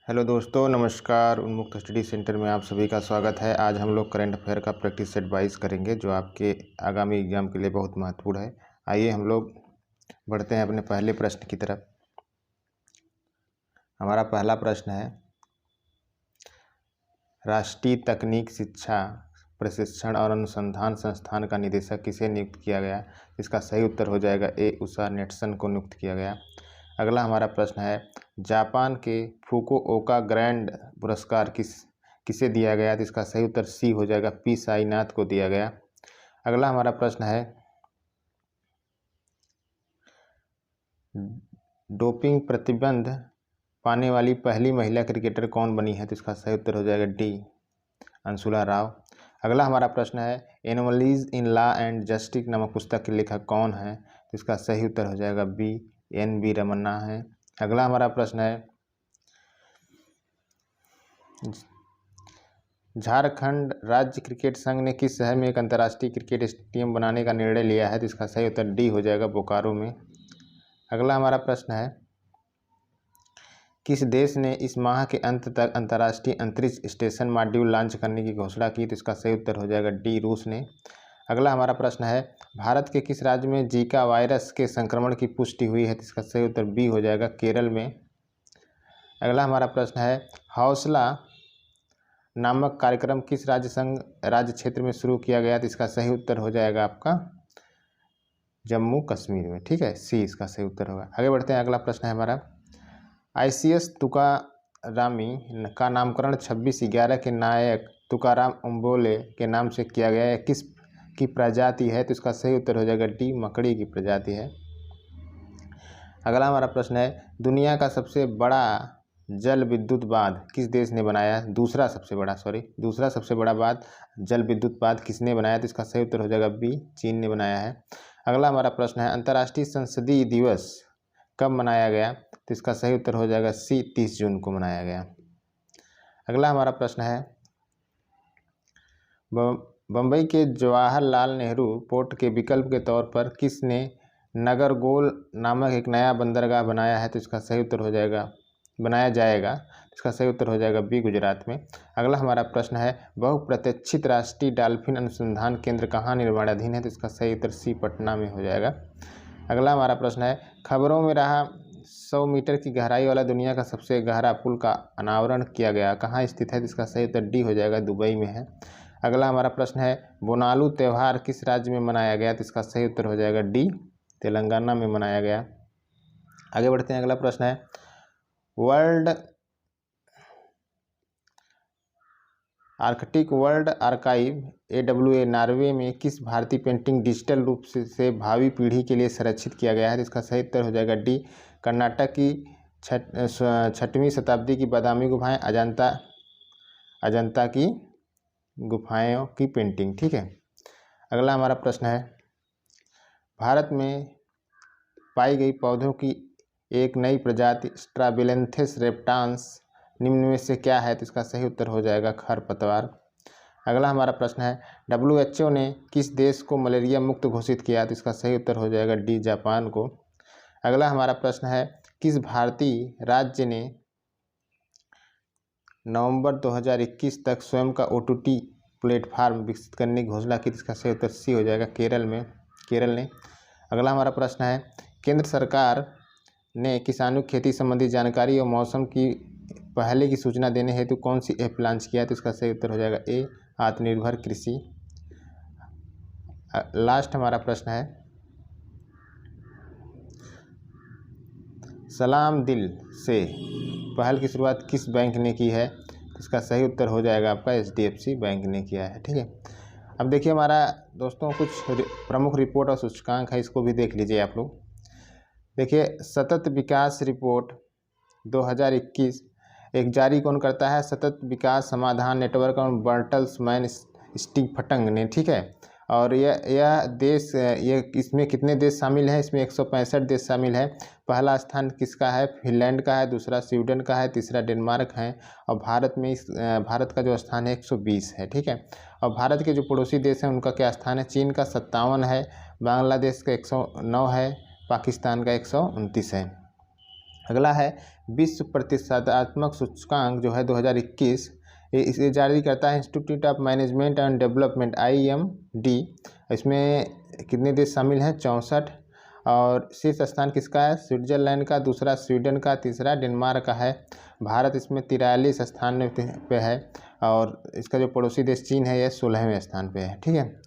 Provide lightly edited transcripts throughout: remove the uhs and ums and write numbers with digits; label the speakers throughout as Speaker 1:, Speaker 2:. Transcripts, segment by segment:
Speaker 1: Hello दोस्तों, नमस्कार। उन्मुक्त स्टडी सेंटर में आप सभी का स्वागत है। आज हम लोग करंट अफेयर का प्रैक्टिस सेट 22 करेंगे, जो आपके आगामी एग्जाम के लिए बहुत महत्वपूर्ण है। आइए हम लोग बढ़ते हैं अपने पहले प्रश्न की तरफ। हमारा पहला प्रश्न है, राष्ट्रीय तकनीक शिक्षा प्रशिक्षण और अनुसंधान संस्थान का निदेशक किसे नियुक्त किया गया? इसका सही उत्तर हो जाएगा ए, उषा नेटसन को नियुक्त किया गया। अगला हमारा प्रश्न है, जापान के फुकुओका ग्रैंड पुरस्कार किसे दिया गया? तो इसका सही उत्तर सी हो जाएगा, पी साईनाथ को दिया गया। अगला हमारा प्रश्न है, डोपिंग प्रतिबंध पाने वाली पहली महिला क्रिकेटर कौन बनी है? तो इसका सही उत्तर हो जाएगा डी, अंशुला राव। अगला हमारा प्रश्न है, anomalies in law and justice नामक पुस्तक के लेखक कौन है? तो इसका सही उत्तर हो जाएगा बी, एन.वी. रमन्ना है। अगला हमारा प्रश्न है, झारखंड राज्य क्रिकेट संघ ने किस शहर में एक अंतर्राष्ट्रीय क्रिकेट स्टेडियम बनाने का निर्णय लिया है? तो इसका सही उत्तर डी हो जाएगा, बोकारो में। अगला हमारा प्रश्न है, किस देश ने इस माह के अंत तक अंतर्राष्ट्रीय अंतरिक्ष स्टेशन मॉड्यूल लॉन्च करने की घोषणा की? तो इसका सही उत्तर हो जाएगा डी, रूस ने। अगला हमारा प्रश्न है, भारत के किस राज्य में जीका वायरस के संक्रमण की पुष्टि हुई है? तो इसका सही उत्तर बी हो जाएगा, केरल में। अगला हमारा प्रश्न है, हौसला नामक कार्यक्रम किस राज्य क्षेत्र में शुरू किया गया? तो इसका सही उत्तर हो जाएगा आपका जम्मू कश्मीर में। ठीक है, सी इसका सही उत्तर होगा। आगे बढ़ते हैं। अगला प्रश्न है हमारा, ICS तुकारामी का नामकरण 26/11 के नायक तुकाराम ओम्बोले के नाम से किया गया है। किस की प्रजाति है? तो इसका सही उत्तर हो जाएगा डी, मकड़ी की प्रजाति है। अगला हमारा प्रश्न है, दुनिया का सबसे बड़ा जल विद्युत बांध किस देश ने बनाया? दूसरा सबसे बड़ा बांध जल विद्युत बांध किसने बनाया? तो इसका सही उत्तर हो जाएगा बी, चीन ने बनाया है। अगला हमारा प्रश्न है, अंतर्राष्ट्रीय संसदीय दिवस कब मनाया गया? तो इसका सही उत्तर हो जाएगा सी, 30 जून को मनाया गया। अगला हमारा प्रश्न है, बम्बई के जवाहरलाल नेहरू पोर्ट के विकल्प के तौर पर किसने नगरगोल नामक एक नया बंदरगाह बनाया है? तो इसका सही उत्तर हो जाएगा इसका सही उत्तर हो जाएगा बी, गुजरात में। अगला हमारा प्रश्न है, बहुप्रतीक्षित राष्ट्रीय डॉल्फिन अनुसंधान केंद्र कहाँ निर्माणाधीन है? तो इसका सही उत्तर सी, पटना में हो जाएगा। अगला हमारा प्रश्न है, खबरों में रहा 100 मीटर की गहराई वाला दुनिया का सबसे गहरा पुल का अनावरण किया गया, कहाँ स्थित है? तो इसका सही उत्तर डी हो जाएगा, दुबई में है। अगला हमारा प्रश्न है, बोनालू त्यौहार किस राज्य में मनाया गया? तो इसका सही उत्तर हो जाएगा डी, तेलंगाना में मनाया गया। आगे बढ़ते हैं। अगला प्रश्न है, Arctic world archive AWA Norway में किस भारतीय पेंटिंग डिजिटल रूप से भावी पीढ़ी के लिए संरक्षित किया गया है? तो इसका सही उत्तर हो जाएगा डी, कर्नाटक की 6वीं शताब्दी की बादामी गुफाएं, अजंता की गुफाओं की पेंटिंग। ठीक है। अगला हमारा प्रश्न है, भारत में पाई गई पौधों की एक नई प्रजाति स्ट्राबिलेंथिस रेप्टान्स निम्न में से क्या है? तो इसका सही उत्तर हो जाएगा खरपतवार। अगला हमारा प्रश्न है, WHO ने किस देश को मलेरिया मुक्त घोषित किया? तो इसका सही उत्तर हो जाएगा डी, जापान को। अगला हमारा प्रश्न है, किस भारतीय राज्य ने नवंबर 2021 तक स्वयं का OTT प्लेटफार्म विकसित करने की घोषणा की? इसका सही उत्तर सी हो जाएगा, केरल ने। अगला हमारा प्रश्न है, केंद्र सरकार ने किसानों की खेती संबंधी जानकारी और मौसम की पहले की सूचना देने हेतु कौन सी ऐप लॉन्च किया है? तो इसका सही उत्तर हो जाएगा ए, आत्मनिर्भर कृषि। लास्ट हमारा प्रश्न है, सलाम दिल से पहल की शुरुआत किस बैंक ने की है? तो इसका सही उत्तर हो जाएगा आपका HDFC बैंक ने किया है। ठीक है। अब देखिए हमारा दोस्तों कुछ प्रमुख रिपोर्ट और सूचकांक है, इसको भी देख लीजिए आप लोग। देखिए, सतत विकास रिपोर्ट 2021 एक जारी कौन करता है? सतत विकास समाधान नेटवर्क और बर्टल्समैन स्टीफटन ने। ठीक है। और ये इसमें कितने देश शामिल हैं? इसमें 165 देश शामिल है। पहला स्थान किसका है? फिनलैंड का है, दूसरा स्वीडन का है, तीसरा डेनमार्क है, और भारत का जो स्थान है 120 है। ठीक है। और भारत के जो पड़ोसी देश हैं उनका क्या स्थान है? चीन का 57 है, बांग्लादेश का 109 है, पाकिस्तान का 129 है। अगला है विश्व प्रतिस्पर्धात्मक सूचकांक जो है 2021, इसे जारी करता है institute of management and development IMD। इसमें कितने देश शामिल हैं? 64। और शीर्ष स्थान किसका है? स्विट्जरलैंड का, दूसरा स्वीडन का, तीसरा डेनमार्क का है। भारत इसमें 43 स्थान पे है और इसका जो पड़ोसी देश चीन है यह 16वें स्थान पे है। ठीक है।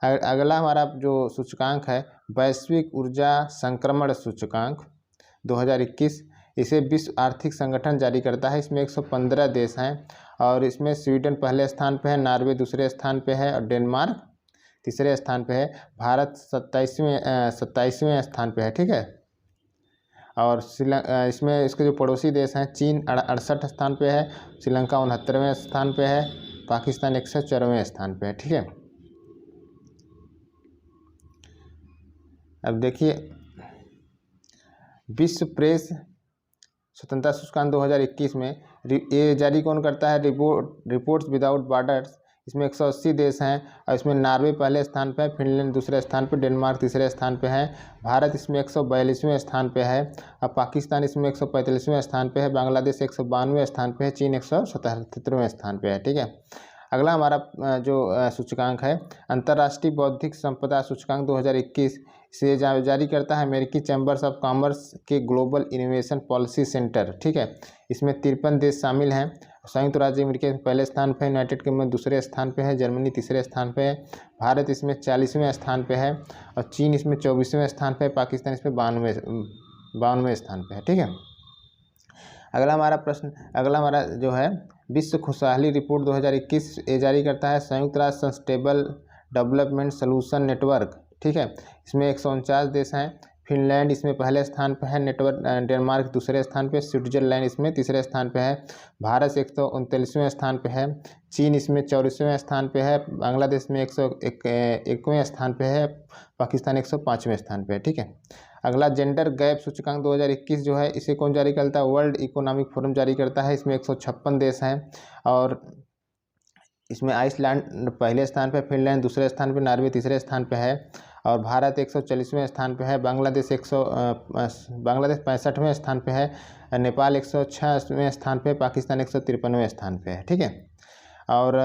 Speaker 1: अगला हमारा जो सूचकांक है वैश्विक ऊर्जा संक्रमण सूचकांक 2021, इसे विश्व आर्थिक संगठन जारी करता है। इसमें 115 देश हैं और इसमें स्वीडन पहले स्थान पे है, नॉर्वे दूसरे स्थान पे है और डेनमार्क तीसरे स्थान पे है। भारत 27वें स्थान पे है। ठीक है। और इसमें इसके जो पड़ोसी देश हैं चीन 68 स्थान पे है, श्रीलंका 69वें स्थान पे है, पाकिस्तान 104वें स्थान पे है। ठीक है। अब देखिए विश्व प्रेस स्वतंत्रता सूचकांक 2021 में ये जारी कौन करता है? Reports without borders. इसमें 180 देश हैं और इसमें नॉर्वे पहले स्थान पे है, फिनलैंड दूसरे स्थान पे, डेनमार्क तीसरे स्थान पे है। भारत इसमें 142वें स्थान पे है और पाकिस्तान इसमें 145वें स्थान पे है, बांग्लादेश 192वें स्थान पे है, चीन 177वें स्थान पे है। ठीक है। अगला हमारा जो सूचकांक है अंतर्राष्ट्रीय बौद्धिक संपदा सूचकांक 2021, से जारी करता है अमेरिकी चैम्बर्स ऑफ कॉमर्स के ग्लोबल इनोवेशन पॉलिसी सेंटर। ठीक है। इसमें 53 देश शामिल हैं। संयुक्त राज्य अमेरिका पहले स्थान पे है, यूनाइटेड किंगडम दूसरे स्थान पे है, जर्मनी तीसरे स्थान पे है, भारत इसमें 40वें स्थान पे है और चीन इसमें 24वें स्थान पे है, पाकिस्तान इसमें 52वें स्थान पे है। ठीक है। अगला हमारा जो है विश्व खुशहाली रिपोर्ट 2021 ये जारी करता है संयुक्त राष्ट्र सस्टेनेबल डेवलपमेंट सोल्यूशन नेटवर्क। ठीक है। इसमें 149 देश हैं। फिनलैंड इसमें पहले स्थान पर है, डेनमार्क दूसरे स्थान पे, स्विट्जरलैंड इसमें तीसरे स्थान पे है, भारत 139वें स्थान पे है, चीन इसमें 34वें स्थान पे है, बांग्लादेश में 101वें स्थान पे है, पाकिस्तान 105वें स्थान पे है। ठीक है। अगला जेंडर गैप सूचकांक 2021 जो है इसे कौन जारी करता है? वर्ल्ड इकोनॉमिक फोरम जारी करता है। इसमें 156 देश हैं और इसमें आइसलैंड पहले स्थान पे, फिनलैंड दूसरे स्थान पे, नॉर्वे तीसरे स्थान पे है और भारत 140वें स्थान पे है, बांग्लादेश 65वें स्थान पे है, नेपाल 106वें स्थान पे, पाकिस्तान 153वें स्थान पे है। ठीक है। और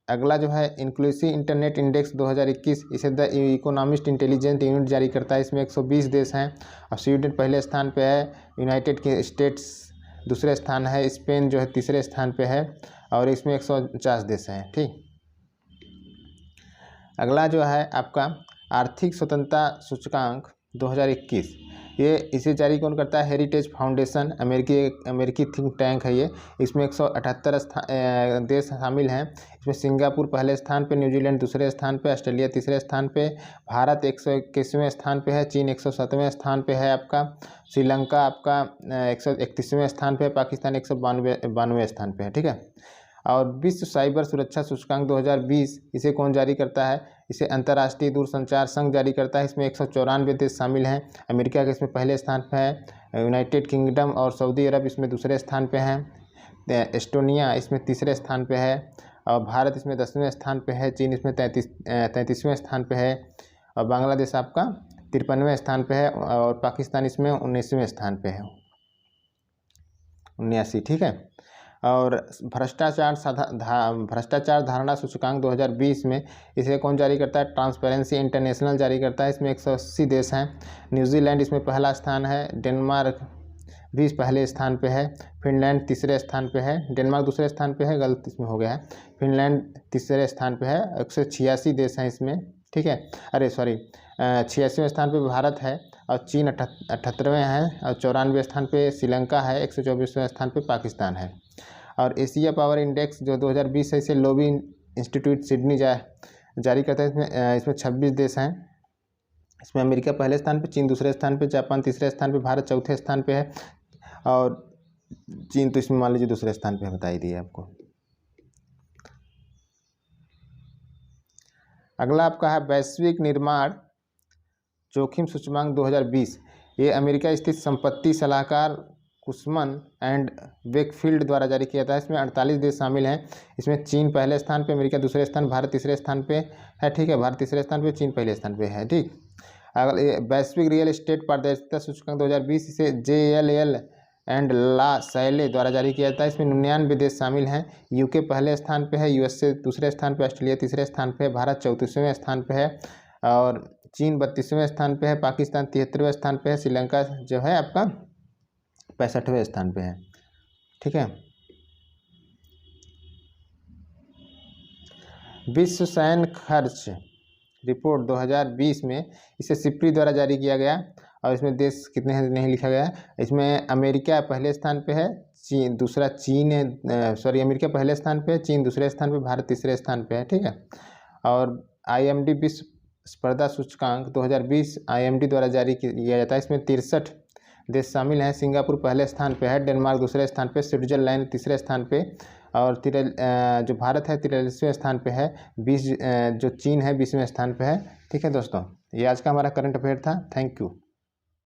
Speaker 1: अगला जो है इंक्लूसिव इंटरनेट इंडेक्स 2021, इसे द इकोनॉमिस्ट इंटेलिजेंस यूनिट जारी करता है। इसमें 120 देश हैं और स्वीडन पहले स्थान पे है, यूनाइटेड स्टेट्स दूसरे स्थान है, स्पेन जो है तीसरे स्थान पे है और इसमें 149 देश हैं। ठीक। अगला जो है आपका आर्थिक स्वतंत्रता सूचकांक 2021, ये इसे जारी कौन करता है? हेरिटेज फाउंडेशन, अमेरिकी थिंक टैंक है ये। इसमें 178 देश शामिल हैं। इसमें सिंगापुर पहले स्थान पे, न्यूजीलैंड दूसरे स्थान पे, ऑस्ट्रेलिया तीसरे स्थान पे, भारत 121वें स्थान पे है, चीन 107वें स्थान पे है आपका, श्रीलंका आपका 131वें स्थान पे, पाकिस्तान 192वें स्थान पे है। ठीक है। और विश्व साइबर सुरक्षा सूचकांक 2020, इसे कौन जारी करता है? इसे अंतर्राष्ट्रीय दूरसंचार संघ जारी करता है। इसमें 194 देश शामिल हैं। अमेरिका के इसमें पहले स्थान पे है, यूनाइटेड किंगडम और सऊदी अरब इसमें दूसरे स्थान पे हैं, एस्टोनिया इसमें तीसरे स्थान पे है और भारत इसमें 10वें स्थान पे है, चीन इसमें 33वें स्थान पे है और बांग्लादेश आपका 53वें स्थान पे है और पाकिस्तान इसमें 19वें स्थान पे है, 79। ठीक है। और भ्रष्टाचार धारणा सूचकांक 2020 में इसे कौन जारी करता है? ट्रांसपेरेंसी इंटरनेशनल जारी करता है। इसमें 180 देश हैं। न्यूजीलैंड इसमें पहला स्थान है, डेनमार्क भी पहले स्थान पे है, फिनलैंड तीसरे स्थान पे है, डेनमार्क दूसरे स्थान पे है, गलत इसमें हो गया है, फिनलैंड तीसरे स्थान पे है। 186 देश हैं इसमें। ठीक है। अरे सॉरी, 86वें स्थान पे भारत है और चीन 78वें हैं और 94वें स्थान पे श्रीलंका है, 124वें स्थान पे पाकिस्तान है। और एशिया पावर इंडेक्स जो 2020 है इसे लोबी इंस्टीट्यूट सिडनी जारी करता है। इसमें 26 देश हैं। इसमें अमेरिका पहले स्थान पे, चीन दूसरे स्थान पे, जापान तीसरे स्थान पे, भारत चौथे स्थान पे है और चीन तो इसमें मान लीजिए दूसरे स्थान पे बता ही दिया आपको। अगला आपका है वैश्विक निर्माण जोखिम सूचकांक 2020, ये अमेरिका स्थित संपत्ति सलाहकार कुशमन एंड वेकफील्ड द्वारा जारी किया था। इसमें 48 देश शामिल हैं। इसमें चीन पहले स्थान पे, अमेरिका दूसरे स्थान, भारत तीसरे स्थान पे है। ठीक है। भारत तीसरे स्थान पे, चीन पहले स्थान पे है। ठीक। वैश्विक रियल एस्टेट पारदर्शिता सूचकांक 2020 इसे JLL एंड ला सैले द्वारा जारी किया जाता है। इसमें 99 देश शामिल हैं। यूके पहले स्थान पे है, USA दूसरे स्थान पे, ऑस्ट्रेलिया तीसरे स्थान पे है, भारत 34वें स्थान पे है और चीन 32वें स्थान पे है, पाकिस्तान 73वें स्थान पे है, श्रीलंका जो है आपका 65वें स्थान पे है। ठीक है। विश्व सैन्य खर्च रिपोर्ट 2020 में इसे सिप्री द्वारा जारी किया गया और इसमें देश कितने हैं नहीं लिखा गया है। इसमें अमेरिका पहले स्थान पे है, चीन दूसरा, चीन अमेरिका पहले स्थान पे है, चीन दूसरे स्थान पे, भारत तीसरे स्थान पे है। ठीक है। और IMD विश्व स्पर्धा सूचकांक 2020 IMD द्वारा जारी किया जाता है। इसमें 63 देश शामिल हैं। सिंगापुर पहले स्थान पे है, डेनमार्क दूसरे स्थान पे, स्विट्जरलैंड तीसरे स्थान पे और जो भारत है 43वें स्थान पे है। जो चीन है 20वें स्थान पे है। ठीक है दोस्तों, ये आज का हमारा करंट अफेयर था। Thank you.